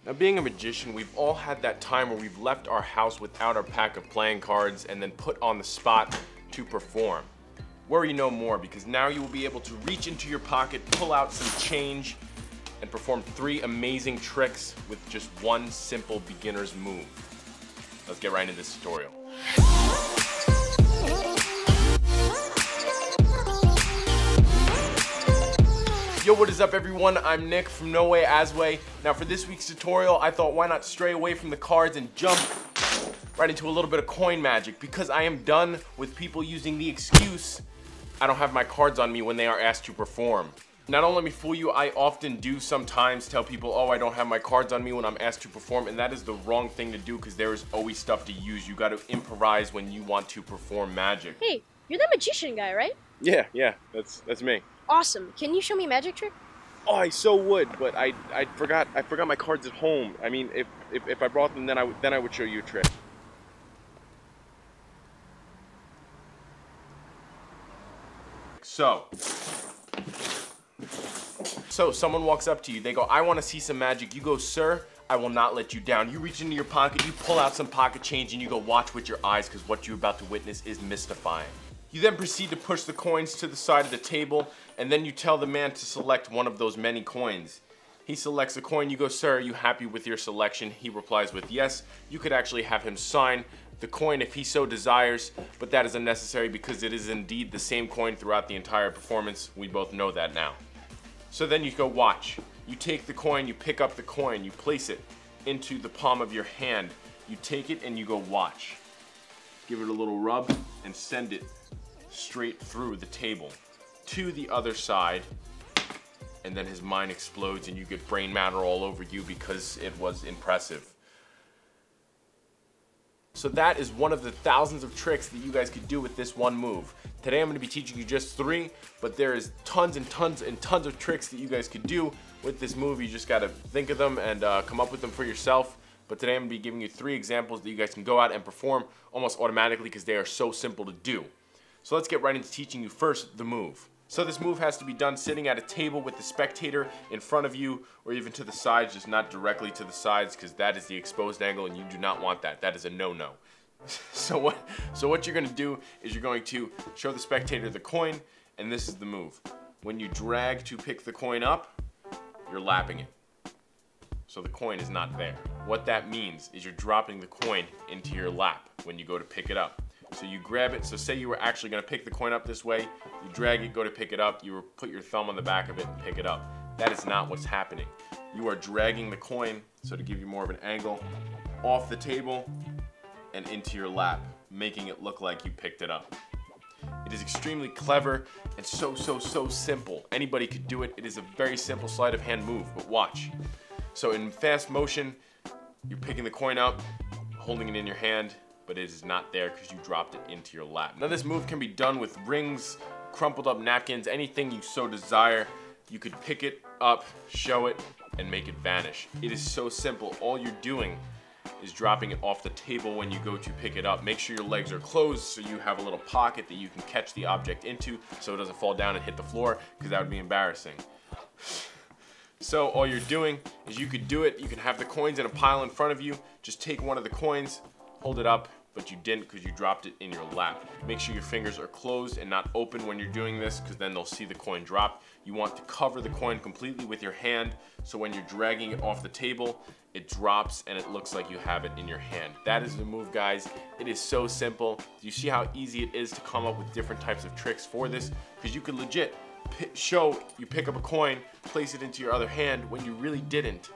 Now, being a magician, we've all had that time where we've left our house without our pack of playing cards and then put on the spot to perform. Worry no more, because now you will be able to reach into your pocket, pull out some change, and perform 3 amazing tricks with just one simple beginner's move. Let's get right into this tutorial. Yo, what is up everyone? I'm Nick from NoWayAsWay. Now for this week's tutorial, I thought why not stray away from the cards and jump right into a little bit of coin magic, because I am done with people using the excuse, I don't have my cards on me, when they are asked to perform. Now don't let me fool you, I often do sometimes tell people, oh, I don't have my cards on me when I'm asked to perform, and that is the wrong thing to do, because there is always stuff to use. You gotta improvise when you want to perform magic. Hey, you're that magician guy, right? Yeah, that's me. Awesome. Can you show me a magic trick? Oh, I so would, but I forgot my cards at home. I mean, if I brought them, then I would show you a trick. So someone walks up to you, they go, I want to see some magic. You go, sir, I will not let you down. You reach into your pocket, you pull out some pocket change, and you go, watch with your eyes, because what you're about to witness is mystifying. You then proceed to push the coins to the side of the table, and then you tell the man to select one of those many coins. He selects a coin, you go, sir, are you happy with your selection? He replies with yes. You could actually have him sign the coin if he so desires, but that is unnecessary because it is indeed the same coin throughout the entire performance. We both know that now. So then you go watch. You take the coin, you pick up the coin, you place it into the palm of your hand. You take it and you go watch. Give it a little rub and send it straight through the table to the other side, and then his mind explodes and you get brain matter all over you because it was impressive. So that is one of the thousands of tricks that you guys could do with this one move. Today I'm going to be teaching you just 3, but there is tons and tons and tons of tricks that you guys could do with this move. You just got to think of them and come up with them for yourself. But today I'm going to be giving you 3 examples that you guys can go out and perform almost automatically because they are so simple to do. So let's get right into teaching you first the move. So this move has to be done sitting at a table with the spectator in front of you, or even to the sides, just not directly to the sides, because that is the exposed angle and you do not want that. That is a no-no. So what you're going to do is you're going to show the spectator the coin, and this is the move. When you drag to pick the coin up, you're lapping it. So the coin is not there. What that means is you're dropping the coin into your lap when you go to pick it up. So you grab it, so say you were actually going to pick the coin up this way, you drag it, go to pick it up, you put your thumb on the back of it and pick it up. That is not what's happening. You are dragging the coin, so to give you more of an angle, off the table and into your lap, making it look like you picked it up. It is extremely clever and so simple. Anybody could do it. It is a very simple sleight of hand move, but watch. So in fast motion, you're picking the coin up, holding it in your hand, but it is not there because you dropped it into your lap. Now this move can be done with rings, crumpled up napkins, anything you so desire. You could pick it up, show it, and make it vanish. It is so simple. All you're doing is dropping it off the table when you go to pick it up. Make sure your legs are closed so you have a little pocket that you can catch the object into so it doesn't fall down and hit the floor, because that would be embarrassing. So all you're doing is you could do it. You can have the coins in a pile in front of you. Just take one of the coins, hold it up, but you didn't because you dropped it in your lap. Make sure your fingers are closed and not open when you're doing this, because then they'll see the coin drop. You want to cover the coin completely with your hand, so when you're dragging it off the table, it drops and it looks like you have it in your hand. That is the move, guys. It is so simple. Do you see how easy it is to come up with different types of tricks for this? Because you could legit show you pick up a coin, place it into your other hand when you really didn't,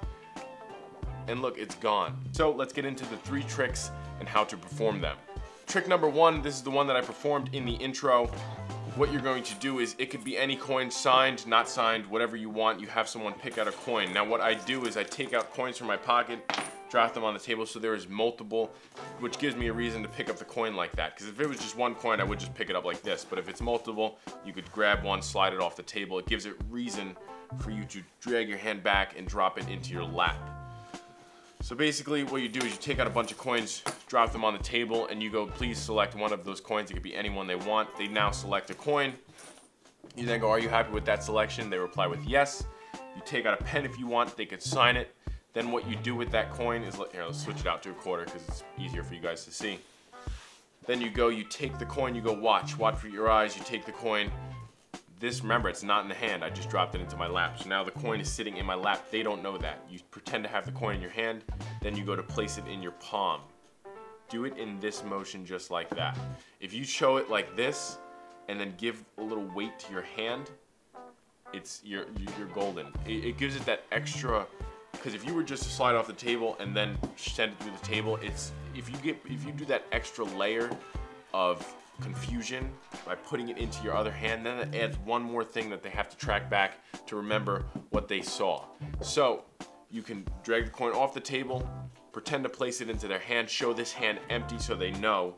and look, it's gone. So let's get into the 3 tricks and how to perform them. Trick number 1, this is the one that I performed in the intro. What you're going to do is, it could be any coin, signed, not signed, whatever you want. You have someone pick out a coin. Now what I do is I take out coins from my pocket, drop them on the table so there is multiple, which gives me a reason to pick up the coin like that. Because if it was just one coin, I would just pick it up like this. But if it's multiple, you could grab one, slide it off the table. It gives it reason for you to drag your hand back and drop it into your lap. So basically what you do is you take out a bunch of coins, drop them on the table, and you go, please select one of those coins. It could be anyone they want. They now select a coin. You then go, are you happy with that selection? They reply with yes. You take out a pen if you want. They could sign it. Then what you do with that coin is, here, let's switch it out to a quarter because it's easier for you guys to see. Then you go, you take the coin, you go watch with your eyes, you take the coin. This, remember, it's not in the hand, I just dropped it into my lap. So now the coin is sitting in my lap, they don't know that. You pretend to have the coin in your hand, then you go to place it in your palm. Do it in this motion just like that. If you show it like this, and then give a little weight to your hand, you're golden. It gives it that extra, because if you were just to slide off the table and then send it through the table, if you do that extra layer of confusion by putting it into your other hand, then it adds one more thing that they have to track back to remember what they saw. So you can drag the coin off the table, pretend to place it into their hand, show this hand empty so they know.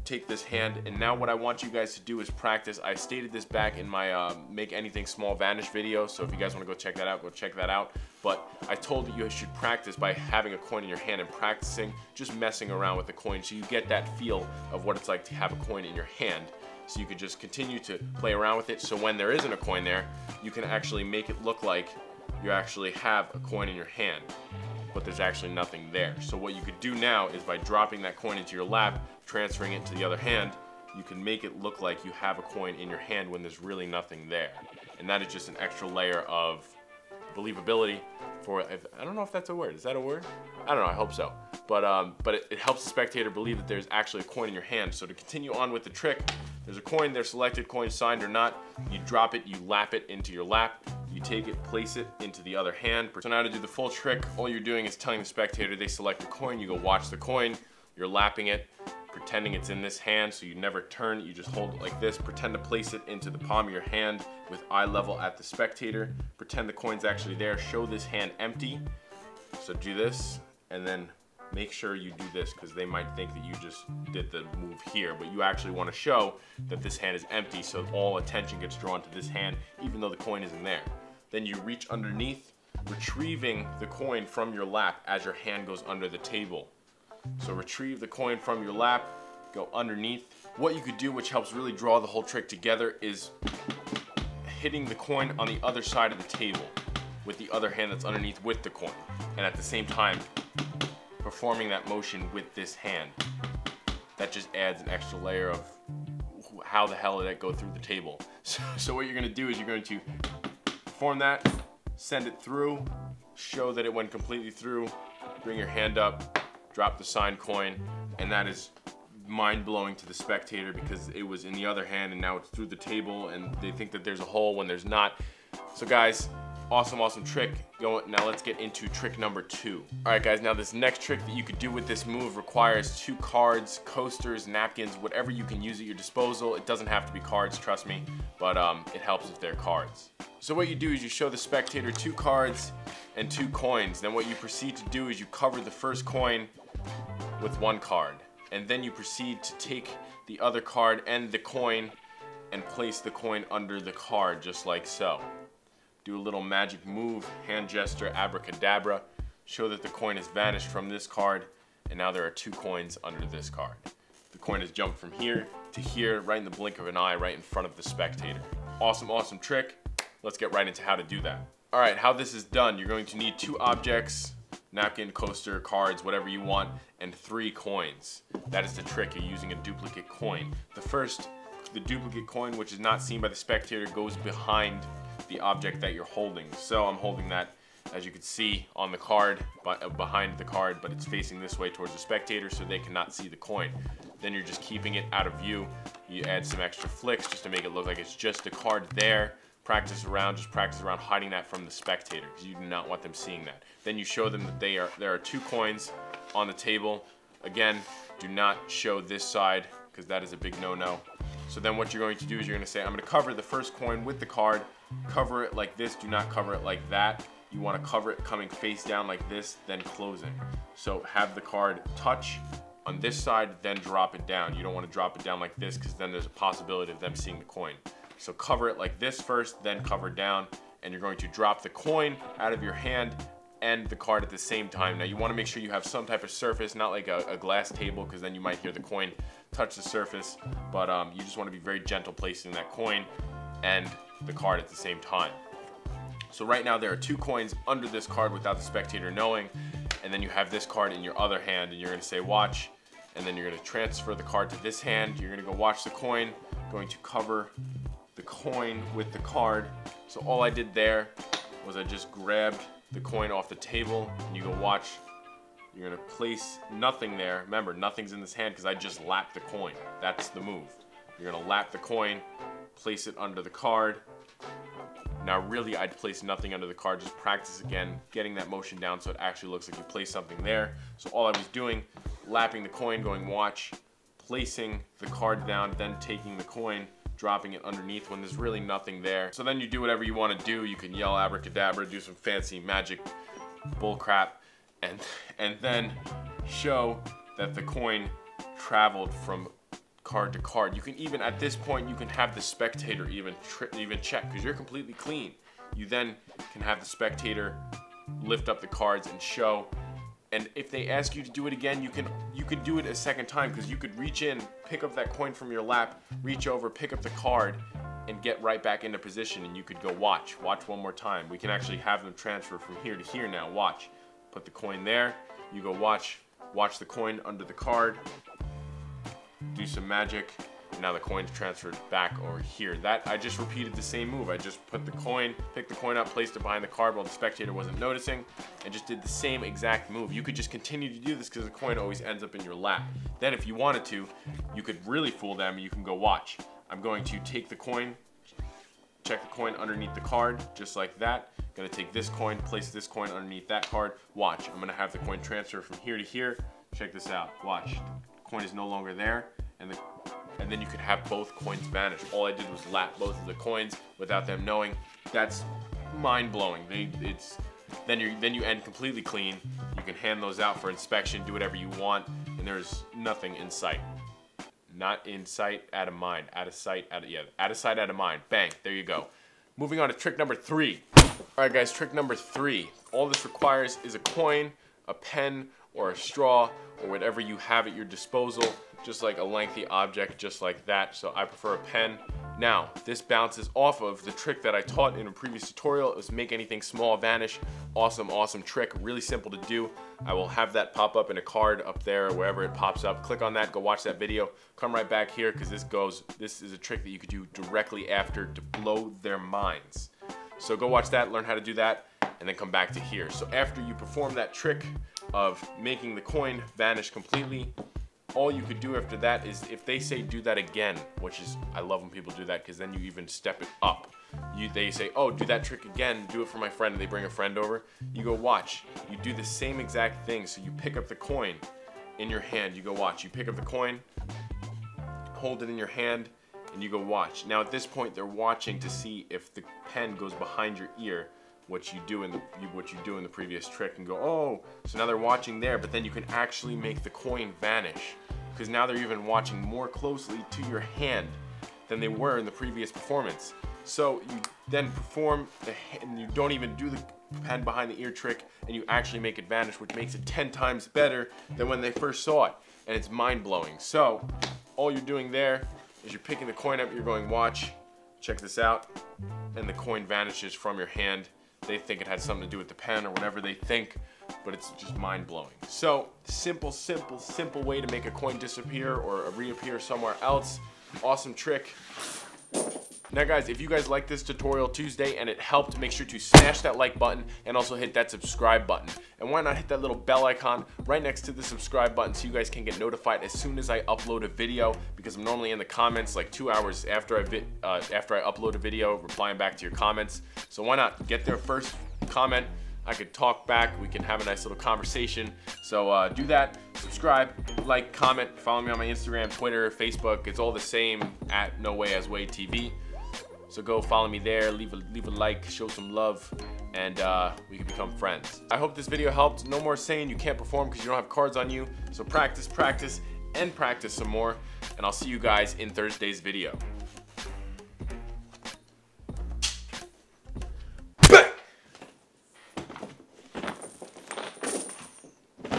Take this hand, and now what I want you guys to do is practice. I stated this back in my Make Anything Small Vanish video, so if you guys want to go check that out, go check that out. But I told you should practice by having a coin in your hand and practicing just messing around with the coin so you get that feel of what it's like to have a coin in your hand. So you could just continue to play around with it, so when there isn't a coin there, you can actually make it look like you actually have a coin in your hand, but there's actually nothing there. So what you could do now is by dropping that coin into your lap, transferring it to the other hand, you can make it look like you have a coin in your hand when there's really nothing there. And that is just an extra layer of believability for, I don't know if that's a word. Is that a word? I don't know, I hope so. But it helps the spectator believe that there's actually a coin in your hand. So to continue on with the trick, there's a coin there, selected coin, signed or not. You drop it, you lap it into your lap. You take it, place it into the other hand. So now to do the full trick, all you're doing is telling the spectator they select a coin, you go watch the coin, you're lapping it, pretending it's in this hand, so you never turn it, you just hold it like this. Pretend to place it into the palm of your hand with eye level at the spectator. Pretend the coin's actually there, show this hand empty. So do this, and then make sure you do this because they might think that you just did the move here, but you actually want to show that this hand is empty so all attention gets drawn to this hand even though the coin isn't there. Then you reach underneath, retrieving the coin from your lap as your hand goes under the table. So retrieve the coin from your lap, go underneath. What you could do, which helps really draw the whole trick together, is hitting the coin on the other side of the table with the other hand that's underneath with the coin, and at the same time performing that motion with this hand. That just adds an extra layer of how the hell did that go through the table. So what you're going to do is you're going to perform that, send it through, show that it went completely through, bring your hand up, drop the signed coin, and that is mind-blowing to the spectator because it was in the other hand and now it's through the table and they think that there's a hole when there's not. So guys, awesome trick. Now let's get into trick number 2. Alright guys, now this next trick that you could do with this move requires 2 cards, coasters, napkins, whatever you can use at your disposal. It doesn't have to be cards, trust me, but it helps if they're cards. So what you do is you show the spectator 2 cards and 2 coins. Then what you proceed to do is you cover the first coin with 1 card. And then you proceed to take the other card and the coin and place the coin under the card just like so. Do a little magic move, hand gesture, abracadabra, show that the coin has vanished from this card, and now there are 2 coins under this card. The coin has jumped from here to here, right in the blink of an eye, right in front of the spectator. Awesome trick. Let's get right into how to do that. Alright, how this is done, you're going to need 2 objects, napkin, coaster, cards, whatever you want, and 3 coins. That is the trick, you're using a duplicate coin. The duplicate coin, which is not seen by the spectator, goes behind the object that you're holding. So I'm holding that, as you can see, on the card, behind the card, but it's facing this way towards the spectator so they cannot see the coin. Then you're just keeping it out of view. You add some extra flicks just to make it look like it's just a card there. Practice around hiding that from the spectator because you do not want them seeing that. Then you show them that there are 2 coins on the table. Again, do not show this side because that is a big no-no. So then what you're going to do is you're going to say, I'm going to cover the first coin with the card, cover it like this, do not cover it like that. You want to cover it coming face down like this, then closing. So have the card touch on this side, then drop it down. You don't want to drop it down like this because then there's a possibility of them seeing the coin. So cover it like this first, then cover down, and you're going to drop the coin out of your hand and the card at the same time. Now you want to make sure you have some type of surface, not like a glass table, because then you might hear the coin touch the surface, but you just want to be very gentle placing that coin and the card at the same time. So right now there are 2 coins under this card without the spectator knowing, and then you have this card in your other hand, and you're gonna say watch, and then you're gonna transfer the card to this hand. You're gonna go watch the coin, going to cover the coin with the card. So all I did there was I just grabbed the coin off the table, and you go watch. You're gonna place nothing there. Remember, nothing's in this hand because I just lapped the coin. That's the move. You're gonna lap the coin, place it under the card. Now really, I'd place nothing under the card. Just practice again, getting that motion down so it actually looks like you placed something there. So all I was doing, lapping the coin, going watch, placing the card down, then taking the coin, dropping it underneath when there's really nothing there. So then you do whatever you want to do. You can yell abracadabra, do some fancy magic bull crap, and then show that the coin traveled from card to card. You can even, at this point, you can have the spectator even check because you're completely clean. You then can have the spectator lift up the cards and show. And if they ask you to do it again, you can do it a second time because you could reach in, pick up that coin from your lap, reach over, pick up the card, and get right back into position. And you could go watch one more time. We can actually have them transfer from here to here now. Watch. Put the coin there. You go watch the coin under the card. Do some magic, and now the coin's transferred back over here. That I just repeated the same move. I just put the coin, picked the coin up, placed it behind the card while the spectator wasn't noticing, and just did the same exact move. You could just continue to do this because the coin always ends up in your lap. Then if you wanted to, you could really fool them and you can go watch. I'm going to take the coin, check the coin underneath the card, just like that. Gonna take this coin, place this coin underneath that card, watch. I'm gonna have the coin transfer from here to here. Check this out, watch. Coin is no longer there, and then you could have both coins vanish. All I did was lap both of the coins without them knowing. That's mind-blowing. Then you end completely clean. You can hand those out for inspection, do whatever you want, and there's nothing in sight. Not in sight, out of mind. Out of sight, out of sight, out of mind. Bang, there you go. Moving on to trick number 3. All right, guys, trick number 3. All this requires is a coin, a pen, or a straw, or whatever you have at your disposal, just like a lengthy object, just like that. So I prefer a pen. Now, this bounces off of the trick that I taught in a previous tutorial. It was make anything small vanish. Awesome, awesome trick, really simple to do. I will have that pop up in a card up there, or wherever it pops up. Click on that, go watch that video. Come right back here, because this is a trick that you could do directly after to blow their minds. So go watch that, learn how to do that, and then come back to here. So after you perform that trick of making the coin vanish completely, all you could do after that is, if they say do that again, which is, I love when people do that because then you even step it up. They say, oh, do that trick again, do it for my friend, and they bring a friend over. You go watch. You do the same exact thing. So you pick up the coin in your hand, you go watch. You pick up the coin, hold it in your hand, and you go watch. Now at this point, they're watching to see if the pen goes behind your ear, what you do in the previous trick, and go, oh, so now they're watching there, but then you can actually make the coin vanish because now they're even watching more closely to your hand than they were in the previous performance. So you then perform and you don't even do the pen behind the ear trick, and you actually make it vanish, which makes it 10 times better than when they first saw it, and it's mind-blowing. So all you're doing there is you're picking the coin up, you're going watch, check this out, and the coin vanishes from your hand. They think it had something to do with the pen or whatever they think, but it's just mind-blowing. So simple way to make a coin disappear or reappear somewhere else. Awesome trick. Now guys, if you guys like this tutorial Tuesday and it helped, make sure to smash that like button and also hit that subscribe button. And why not hit that little bell icon right next to the subscribe button so you guys can get notified as soon as I upload a video, because I'm normally in the comments like 2 hours after I upload a video, replying back to your comments. So why not get there first, comment, I could talk back, we can have a nice little conversation. So do that, subscribe, like, comment, follow me on my Instagram, Twitter, Facebook. It's all the same at NoWayAsWay TV. So go follow me there, leave a like, show some love, and we can become friends. I hope this video helped. No more saying you can't perform because you don't have cards on you. So practice, practice, and practice some more. And I'll see you guys in Thursday's video.